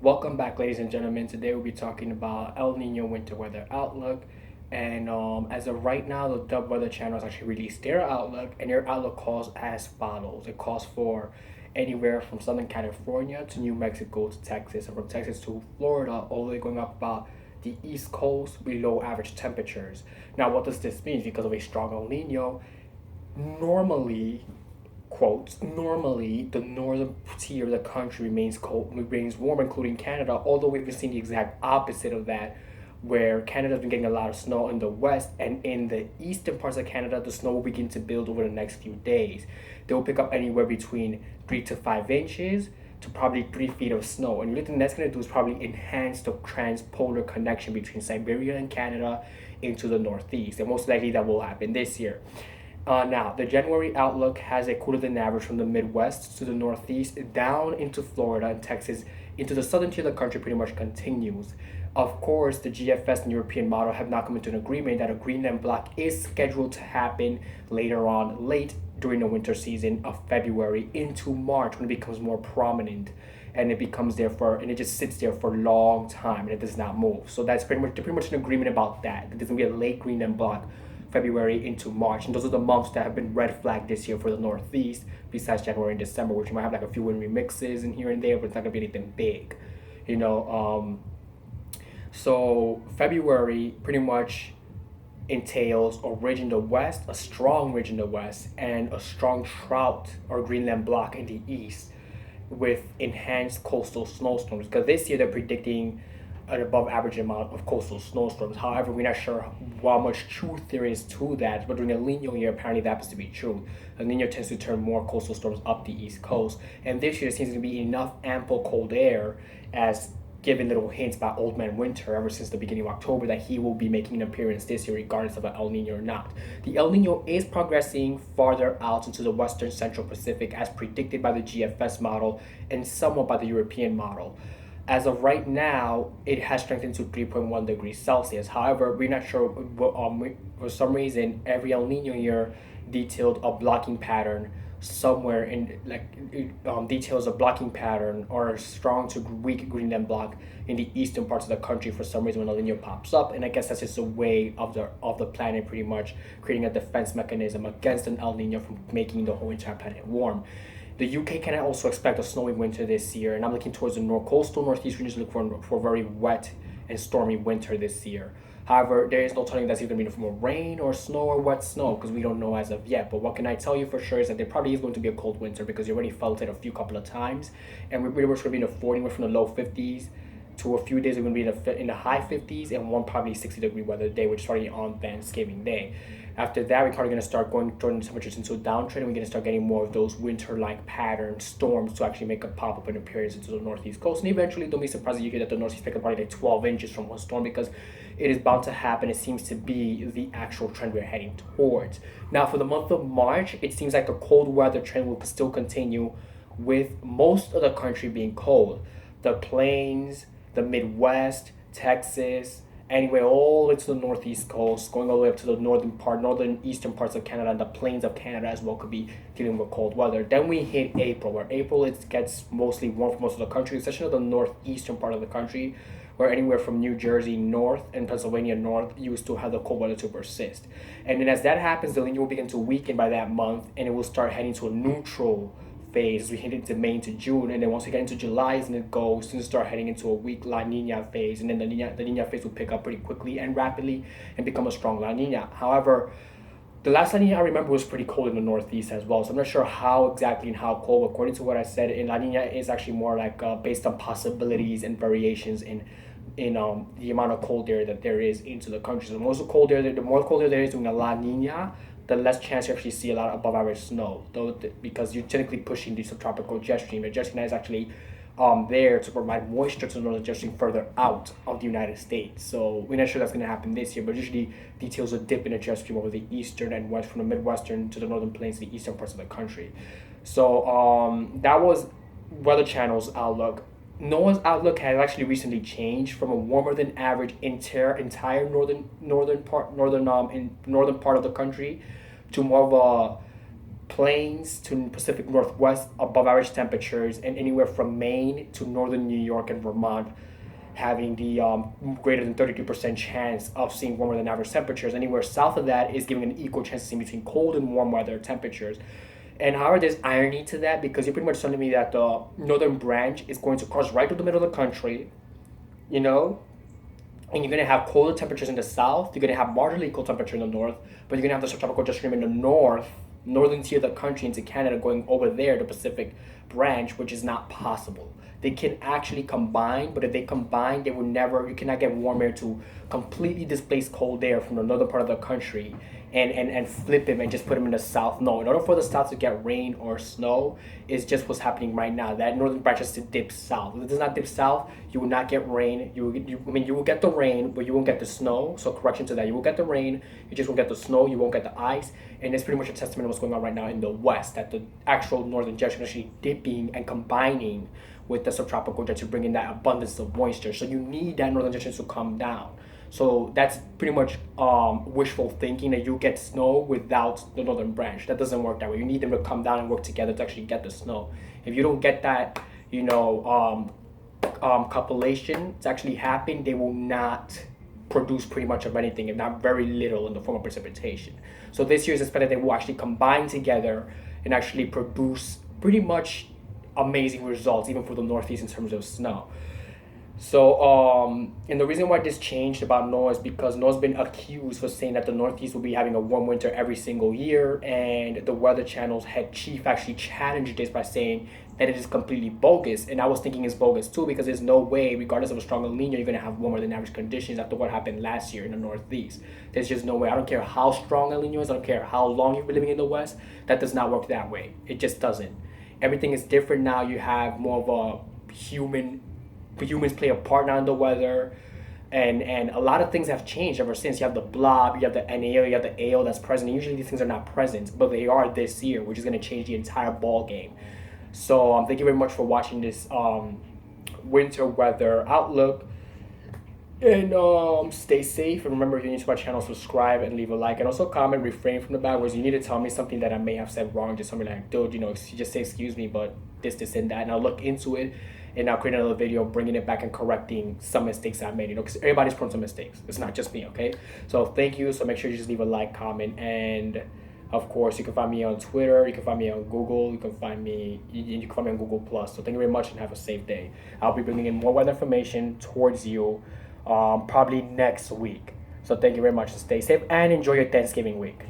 Welcome back, ladies and gentlemen. Today we'll be talking about El Nino winter weather outlook. And as of right now, the Dub Weather Channel has actually released their outlook, and their outlook calls as follows. It calls for anywhere from Southern California to New Mexico to Texas, and from Texas to Florida, all the way going up about the East Coast below average temperatures. Now, what does this mean? Because of a strong El Nino, normally quotes, normally the northern tier of the country remains cold, remains warm, including Canada, although we've been seeing the exact opposite of that, where Canada's been getting a lot of snow in the west, and in the eastern parts of Canada, the snow will begin to build over the next few days. They will pick up anywhere between 3 to 5 inches to probably 3 feet of snow. And what that's going to do is probably enhance the transpolar connection between Siberia and Canada into the northeast. And most likely that will happen this year. Now, the January outlook has a cooler than average from the Midwest to the Northeast, down into Florida and Texas, into the southern tier of the country pretty much continues. Of course, the GFS and European model have not come into an agreement that a Greenland block is scheduled to happen later on, late during the winter season of February into March when it becomes more prominent. And it becomes there for, and it just sits there for a long time and it does not move. So that's pretty much an agreement about that. There's gonna be a late Greenland block February into March. And those are the months that have been red flagged this year for the Northeast, besides January and December, which you might have like a few wind remixes in here and there, but it's not gonna be anything big, you know. So February pretty much entails a ridge in the west, a strong ridge in the west, and a strong trout or Greenland block in the east, with enhanced coastal snowstorms. Because this year they're predicting an above average amount of coastal snowstorms. However, we're not sure how much truth there is to that. But during El Nino year, apparently that happens to be true. El Nino tends to turn more coastal storms up the east coast. And this year seems to be enough ample cold air, as given little hints by Old Man Winter ever since the beginning of October, that he will be making an appearance this year regardless of an El Nino or not. The El Nino is progressing farther out into the western central Pacific as predicted by the GFS model and somewhat by the European model. As of right now, it has strengthened to 3.1 degrees Celsius. However, we're not sure, for some reason, every El Nino year detailed a blocking pattern somewhere in, details a blocking pattern or a strong to weak Greenland block in the eastern parts of the country for some reason when El Nino pops up. And I guess that's just a way of the planet pretty much creating a defense mechanism against an El Nino from making the whole entire planet warm. The UK can also expect a snowy winter this year, and I'm looking towards the coastal northeast regions to look for a very wet and stormy winter this year. However, there is no telling that's either going to be from rain or snow or wet snow because we don't know as of yet. But what can I tell you for sure is that there probably is going to be a cold winter because you already felt it a couple of times, and we're pretty much going to be in the 40, we're from the low 50s to a few days we're going to be in the high 50s and one probably 60-degree weather day, which is starting on Thanksgiving Day. After that, we're probably going to start going turning the temperatures into a downtrend, and we're going to start getting more of those winter-like pattern storms to actually make a pop-up and appearance into the northeast coast. And eventually, don't be surprised if you hear that the northeast pick up probably like 12 inches from one storm because it is bound to happen. It seems to be the actual trend we're heading towards. Now, for the month of March, it seems like the cold weather trend will still continue, with most of the country being cold. The plains, the Midwest, Texas, anyway, all the way to the northeast coast, going all the way up to the northern eastern parts of Canada, and the plains of Canada as well could be dealing with cold weather. Then we hit April, where April it gets mostly warm for most of the country, especially the northeastern part of the country, where anywhere from New Jersey north and Pennsylvania north, you still have the cold weather to persist. And then as that happens, the La Nina will begin to weaken by that month, and it will start heading to a neutral phase as we head into May into June, and then once we get into July, and it goes to start heading into a weak La Nina phase, and then the Nina phase will pick up pretty quickly and rapidly and become a strong La Nina. However, the last La Nina I remember was pretty cold in the Northeast as well, so I'm not sure how exactly and how cold. According to what I said, in La Nina is actually more like based on possibilities and variations in the amount of cold air that there is into the country. So the more cold air there is during a La Nina, the less chance you actually see a lot of above average snow, though, because you're technically pushing the subtropical jet stream. The jet stream is actually there to provide moisture to the northern jet stream further out of the United States. So we're not sure that's going to happen this year, but usually details a dip in the jet stream over the eastern and west, from the Midwestern to the northern plains, the eastern parts of the country. So that was Weather Channel's outlook. NOAA's outlook has actually recently changed from a warmer than average entire northern part of the country to more of a plains to Pacific Northwest above average temperatures, and anywhere from Maine to northern New York and Vermont having the greater than 32% chance of seeing warmer than average temperatures. Anywhere south of that is giving an equal chance of seeing between cold and warm weather temperatures. And however, there's irony to that because you're pretty much telling me that the northern branch is going to cross right through the middle of the country, you know, and you're going to have colder temperatures in the south. You're going to have moderately cold temperature in the north, but you're going to have the subtropical jet stream in the northern tier of the country into Canada going over there, the Pacific branch, which is not possible. They can actually combine, but if they combine, they will never, you cannot get warm air to completely displace cold air from the northern part of the country and flip him and just put him in the south. No, in order for the south to get rain or snow, is just what's happening right now. That northern branch has to dip south. If it does not dip south, you will not get rain. You will get the rain, but you won't get the snow. So correction to that, you will get the rain, you just won't get the snow, you won't get the ice, and it's pretty much a testament of what's going on right now in the west. That the actual northern jets are actually dipping and combining with the subtropical jets to bring in that abundance of moisture. So you need that northern jets to come down. So that's pretty much wishful thinking that you get snow without the northern branch. That doesn't work that way. You need them to come down and work together to actually get the snow. If you don't get that, copulation to actually happen, they will not produce pretty much of anything, if not very little, in the form of precipitation. So this year is expected they will actually combine together and actually produce pretty much amazing results, even for the Northeast in terms of snow. So, and the reason why this changed about NOAA is because NOAA's been accused for saying that the Northeast will be having a warm winter every single year, and the Weather Channel's head chief actually challenged this by saying that it is completely bogus. And I was thinking it's bogus too, because there's no way, regardless of a strong El Nino, you're going to have warmer than average conditions after what happened last year in the Northeast. There's just no way. I don't care how strong El Nino is, I don't care how long you've been living in the West, that does not work that way. It just doesn't. Everything is different now. You have more of a humans play a part now in the weather, and a lot of things have changed ever since. You have the blob, you have the NAO, you have the AO that's present. And usually these things are not present, but they are this year, which is going to change the entire ball game. So thank you very much for watching this winter weather outlook, and stay safe. And remember, if you're new to my channel, subscribe and leave a like, and also comment. Refrain from the bad words. You need to tell me something that I may have said wrong, just something like, dude, just say excuse me, but this and that, and I'll look into it, and I'll create another video bringing it back and correcting some mistakes I made, because everybody's prone to mistakes. It's not just me, okay? So thank you. So make sure you just leave a like, comment, and of course, you can find me on Twitter, you can find me on Google, you can find me on Google Plus. So thank you very much and have a safe day. I'll be bringing in more weather information towards you probably next week. So thank you very much, and stay safe and enjoy your Thanksgiving week.